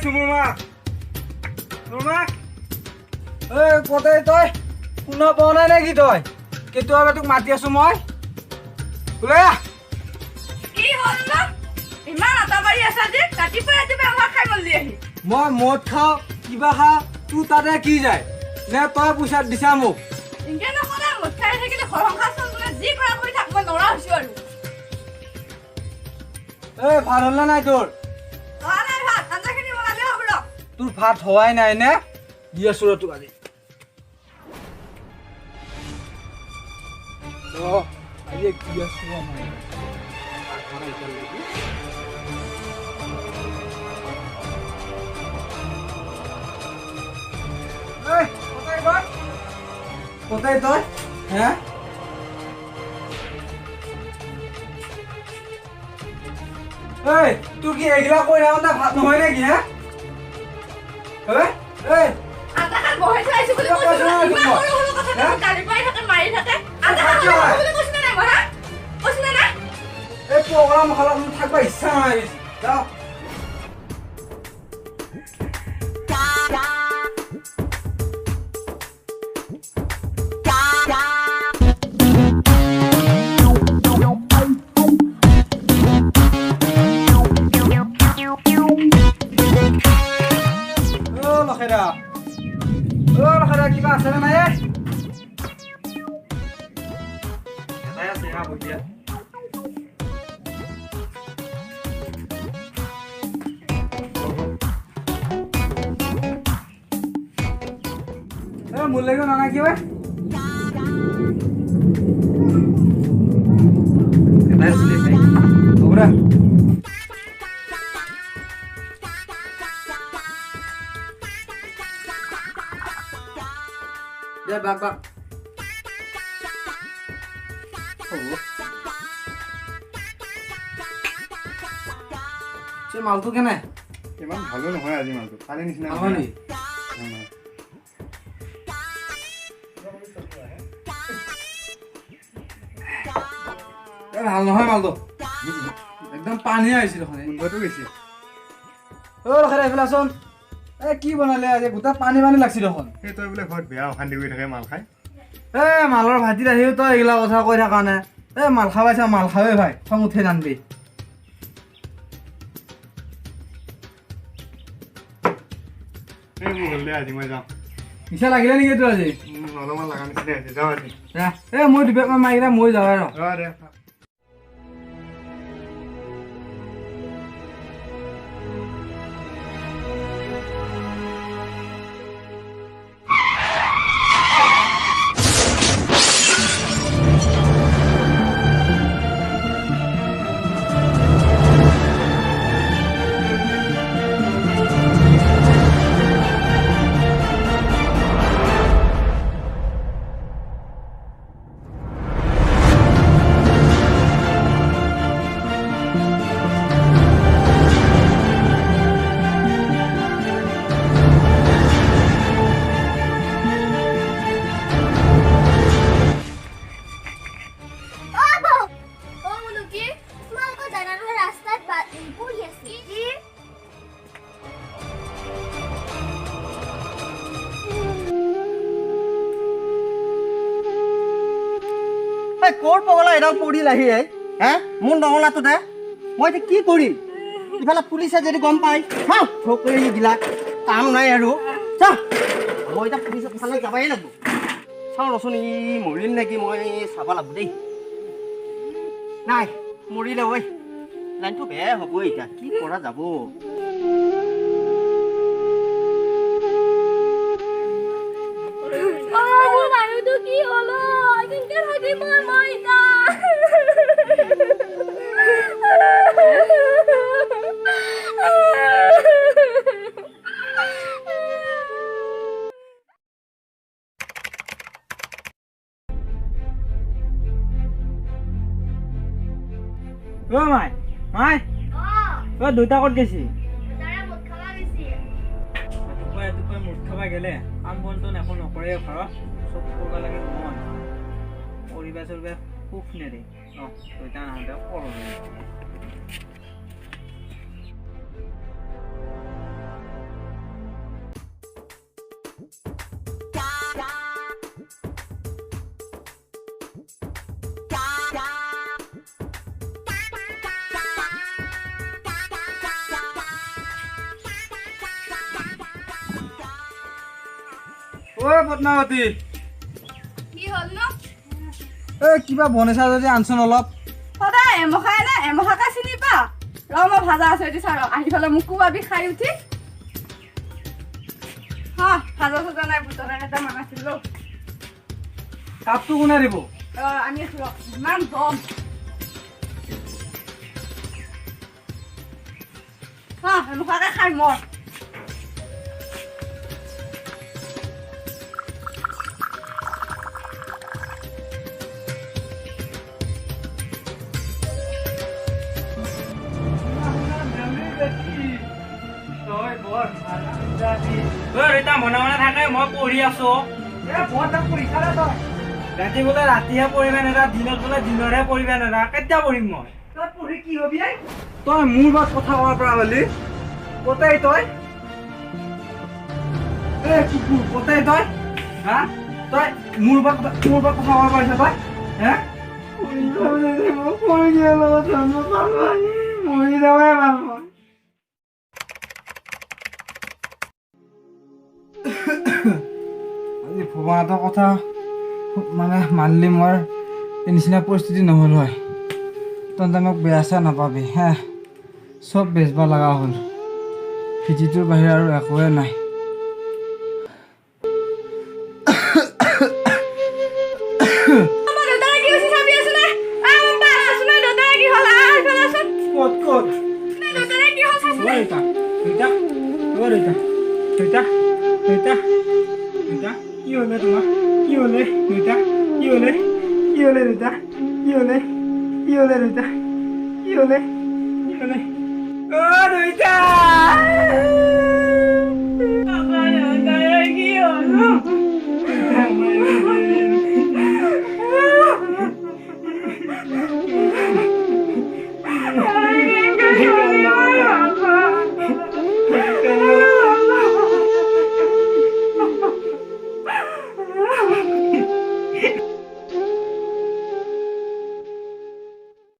সুমুমা সুমুমা এই কোথায় তই শুনা পোৱা নাই নেকি তই কেতিয়াবা তোক মাতি আছো মই ওলাই আহ কি হ'ল ন ইমান আটাবাৰী আছা যে ৰাতিপুৱা আমাৰ খাই গলি আহি মই মদ খাওঁ কিবা খা তোৰ তাতে কি যায় নে তই পইচা দিছা মোক ইংকে নকলা মদ খাই থাকিলে ঘৰ সংসাৰ চলিবলৈ যি কৰা কৰি থাক মই নৰা হৈছো আৰু এই ভাত হ'ল নাই তোৰ নাই ভাত আঞ্জাখিনি বনালে হ'ব ৰ তোৰ ভাত হোৱাই নাই নে দি আছো ৰ তোক আজি আজি কি আছো আমাৰ কোথায় তই হ্যাঁ এই তোৰ কি এগিলা কৈ থাকোঁতে ভাত নহয় নেকি হ্যাঁ আধাখান বহাই থৈ আহিছো বুলি কৈছো ইমান সৰু সৰু কথা গালি পাই থাকে মাৰি থাকে আধাখান বুলি কৈছ নাই মই হা কৈছ না এই প্ৰগ্ৰাম হলত থাকিব ইচ্ছা নাই যাও কিবা আছে নে নাই এটাই আছে হা বঢ়িয়া মোৰ লাগিব নানা কি হয় এটাই আছিলে হ'ব দে Ya bak. সে মালটো কেনে ইমান ভালো নহয় আজি মালটো পানী নিচিনা নহয় নেকি ভাল নহয় মালটো একদম পানী আহিছিল ওখানে গোন্ধটো বেছি ৰখাই এইফালে চোন কি বনালে আজি গোটা পানী পানী লাগছিল দেখোন এই তই বোলে ঘৰত বেয়া অশান্তি কৰি থাকে মাল খাই মালৰ ভাইটিত আহিও তই এইগিলা কথা কৈ থকা নাই মাল খাবাইছা মাল খাবে ভাই খং উঠে জানবি হ'ল দে আজি মই যাওঁ নিচা লাগিলে নেকি তোৰ আজি অলপমান লগা নিচিনা হৈছে যাওঁ আজি মই দুবেগমান মাৰিলে মই যাওঁ আৰু দে ক'ৰ পগলা এডাল পৰিল আহি হে মোৰ নঙলাটো দে মই এতিয়া কি কৰিম ইফালে পুলিচে যদি গম পাই হা থোক কৰি নিদিলা কাম নাই আৰু চা মই এতিয়া পুলিচৰ ফালে যাবই লাগিব চাওঁ ৰচোন ই মৰিল নেকি মই চাব লাগিব দেই নাই মৰিলে ঐ লাইনটো বেয়া হ'ব এতিয়া কি কৰা যাব মানুহটো কি হলো কেনেকে থাকিব মই মাই মাই দুটা ক'ত গেছি দুপাই মুঠ খাবা গেলে কাম বনটো একো নকৰে ঘৰত চব কৰিব লাগে মন কৰিবা চৰিবা সুখ নেৰে দুইটা নাহোঁতে কৰোঁ ঐ পদ্মাৱতী কি হ'ল ন কিবা বনাইছা যদি আনচোন অলপ সদায় এমখাই না এমখাকে চিনি পা মই ভাজা আছো এইটো চাৰ আহি পেলাই মোকো পাবি খাই উঠি ভাজা চাজা নাই বুটৰা কেইটামান আছিলো কাপটো কোনে দিব আনি আছো ইমান গৰম এমখাকে খাই মই মনে মনে থাকে মই পঢ়ি আছো ৰাতি বোলে ৰাতিহে পঢ়িবা নেদা দিনত বোলে দিনৰহে পঢ়িবা নেদা কেতিয়া পঢ়িম মই তই পঢ়ি কি হবি তই মোৰ বাত কথা কোৱাৰ পৰা হলি কতাই তই কুকুৰ কতাই তই হা তই মোৰ বাত কথা কোৱাৰ পাৰিছ তই হে মৰি যাওঁহে ভাল মই আজি ভৱানাথৰ কথা মানে মানলি মোৰ এই নিচিনা পৰিস্থিতি নহ'ল হয় তহঁতে মোক বেয়া চেয়া নাপাবি হে চব বেচবা লগা হ'ল খেতিটোৰ বাহিৰে আৰু একোৱে নাই কি হলে তোমাৰ কি হলে ৰুইতা কি হলে ৰুইতা কি হলে ৰুইতা কি হলে ও ৰুইতা